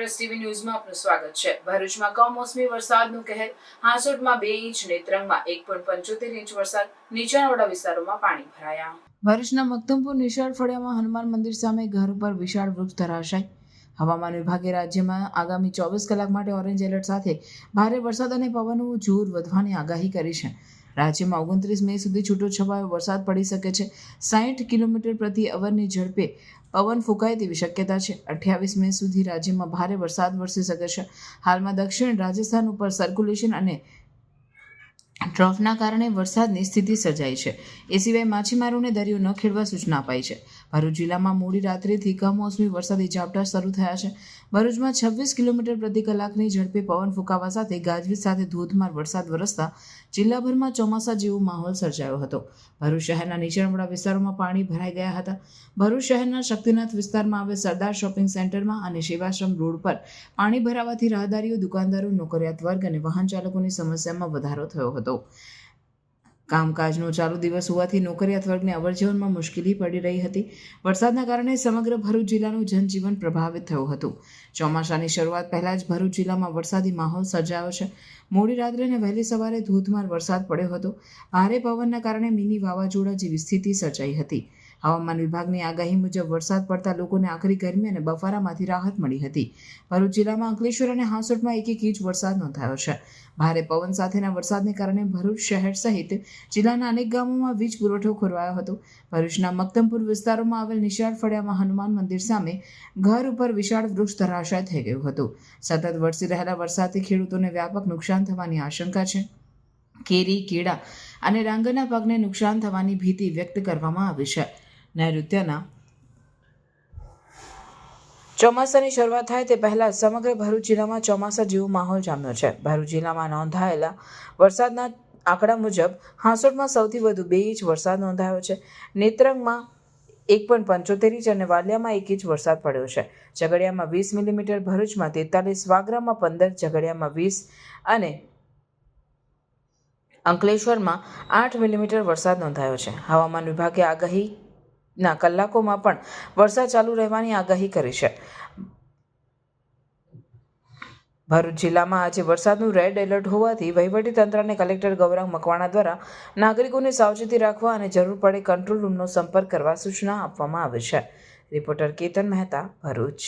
Press TV ન્યૂઝમાં આપનું સ્વાગત છે। ભરૂચમાં કમોસમી વરસાદનું કહેર, હાંસોટમાં 2 ઇંચ, નેત્રંગમાં 1.75 ઇંચ વરસાદ, નીચાણવાળા વિસ્તારોમાં પાણી ભરાયા। ભરૂચના મક્તમપુર નિશાળ ફળિયામાં હનુમાન મંદિર સામે ઘર ઉપર વિશાળ વૃક્ષ ધરાશાય। હવામાન વિભાગે રાજ્યમાં આગામી 24 કલાક માટે ઓરેન્જ એલર્ટ સાથે ભારે વરસાદ અને પવનનું જોર વધવાની આગાહી કરી છે। રાજ્યમાં 29 મે સુધી છૂટોછવાયો વરસાદ પડી શકે છે। 60 કિલોમીટર પ્રતિ અવરની ઝડપે પવન ફૂંકાય તેવી શક્યતા છે। 28 મે સુધી રાજ્યમાં ભારે વરસાદ વરસી શકે છે। હાલમાં દક્ષિણ રાજસ્થાન ઉપર સર્ક્યુલેશન અને ટ્રફના કારણે વરસાદની સ્થિતિ સર્જાઈ છે। એ સિવાય માછીમારોને દરિયો ન ખેડવા સૂચના અપાઈ છે। ભરૂચ જિલ્લામાં મોડી રાત્રિથી કમોસમી વરસાદી ઝાપટા શરૂ થયા છે। ભરૂચમાં 26 કિલોમીટર પ્રતિ કલાકની ઝડપે પવન ફૂંકાવા સાથે ગાજવીજ સાથે ધોધમાર વરસાદ વરસતા જિલ્લાભરમાં ચોમાસા જેવો માહોલ સર્જાયો હતો। ભરૂચ શહેરના નીચાણવાળા વિસ્તારોમાં પાણી ભરાઈ ગયા હતા। ભરૂચ શહેરના શક્તિનાથ વિસ્તારમાં આવેલ સરદાર શોપિંગ સેન્ટરમાં અને સેવાશ્રમ રોડ પર પાણી ભરાવાથી રાહદારીઓ, દુકાનદારો, નોકરિયાત વર્ગ અને વાહન ચાલકોની સમસ્યામાં વધારો થયો હતો। કામકાજનો ચાલુ દિવસ હોવાથી નોકરિયાત વર્ગને અવરજવરમાં મુશ્કેલી પડી રહી હતી। વરસાદના કારણે સમગ્ર ભરૂચ જિલ્લાનું જનજીવન પ્રભાવિત થયું હતું। ચોમાસાની શરૂઆત પહેલાં જ ભરૂચ જિલ્લામાં વરસાદી માહોલ સર્જાયો છે। મોડી રાત્રે અને વહેલી સવારે ધોધમાર વરસાદ પડ્યો હતો। ભારે પવનના કારણે મિની વાવાઝોડા જેવી સ્થિતિ સર્જાઈ હતી। હવામાન વિભાગની આગાહી મુજબ વરસાદ પડતા લોકોને આકરી ગરમી અને બફારામાંથી રાહત મળી હતી। ભરૂચ જિલ્લામાં અંકલેશ્વર અને હાંસોટમાં 1 ઇંચ વરસાદ નોંધાયો છે। ભારે પવન સાથેના વરસાદને કારણે ભરૂચ શહેર સહિત જિલ્લાના અનેક ગામોમાં વીજ પુરવઠો ખોરવાયો હતો। ભરૂચના મક્તમપુર વિસ્તારોમાં આવેલ નિશાળ ફળિયામાં હનુમાન મંદિર સામે ઘર ઉપર વિશાળ વૃક્ષ ધરાશાય થઈ ગયું હતું। સતત વરસી રહેલા વરસાદથી ખેડૂતોને વ્યાપક નુકસાન થવાની આશંકા છે। કેરી, કેળા અને ડાંગરના પાકને નુકસાન થવાની ભીતિ વ્યક્ત કરવામાં આવી છે। નૈઋત્યના ચોમાસાની શરૂઆત થાય તે પહેલાં સમગ્ર ભરૂચ જિલ્લામાં ચોમાસા જેવો માહોલ જામ્યો છે। ભરૂચ જિલ્લામાં નોંધાયેલા વરસાદના આંકડા મુજબ હાંસોટમાં સૌથી વધુ 2 ઇંચ વરસાદ નોંધાયો છે। નેત્રંગમાં 1.75 ઇંચ અને વાલિયામાં 1 ઇંચ વરસાદ પડ્યો છે। ઝઘડિયામાં 20 મિલીમીટર, ભરૂચમાં 43, વાગરામાં 15, ઝઘડિયામાં 20 અને અંકલેશ્વરમાં 8 મિલીમીટર વરસાદ નોંધાયો છે। હવામાન વિભાગે આગાહીના કલાકોમાં પણ વરસાદ ચાલુ રહેવાની આગાહી કરી છે। ભરૂચ જિલ્લામાં આજે વરસાદનું રેડ એલર્ટ હોવાથી વહીવટીતંત્ર અને કલેક્ટર ગૌરાંગ મકવાણા દ્વારા નાગરિકોને સાવચેતી રાખવા અને જરૂર પડે કંટ્રોલ રૂમનો સંપર્ક કરવા સૂચના આપવામાં આવી છે। રિપોર્ટર કેતન મહેતા, ભરૂચ।